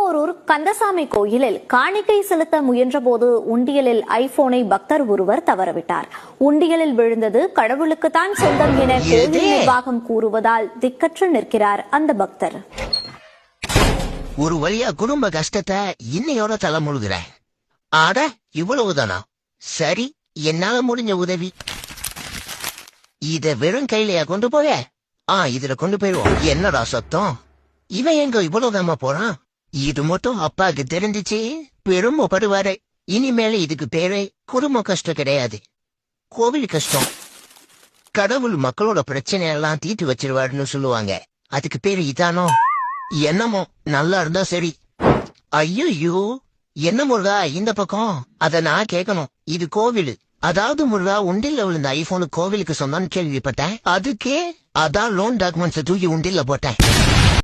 திருப்போரூர் கந்தசாமி கோயிலில் காணிக்கை செலுத்த முயன்றபோது உண்டியலில் ஐபோனை பக்தர் ஒருவர் தவறவிட்டார். உண்டியலில் விழுந்தது கடவுளுக்குத்தான் சொந்தம் என கோயில் நிர்வாகம் கூறுவதால் திக்கற்று நிற்கிறார் அந்த பக்தர். ஒரு வழியா குடும்ப கஷ்டத்தை இன்னையோட தலைமுழுகிற. ஆட இவ்வளவுதானா? சரி, என்னால முடிஞ்ச உதவி. இத வெறும் கையிலையா கொண்டு போய? இதுல கொண்டு போயிடுவோம். என்னடா சத்தம்? இவன் எங்க இவ்வளவுதாம போறான்? இது மட்டும் அப்பாவுக்கு தெரிஞ்சிச்சு பெருமைப்படுவாரு. இனிமேல இதுக்கு பேரே குடும்ப கஷ்டம் கிடையாது, கோவில் கஷ்டம். கடவுள் மக்களோட பிரச்சனையெல்லாம் தீர்த்து வச்சிருவாருன்னு சொல்லுவாங்க. அதுக்கு பேரு இதானோ? என்னமோ, நல்லா இருந்தா சரி. ஐயோ, என்ன முருகா இந்த பக்கம்? அத நான் கேட்கணும். இது கோவில். அதாவது முருகா, உண்டில விழுந்த ஐபோனு கோவிலுக்கு சொன்னான்னு கேள்விப்பட்டேன். அதுக்கே அதான் லோன் டாக்குமெண்ட்ஸ் தூக்கி உண்டில போட்டேன்.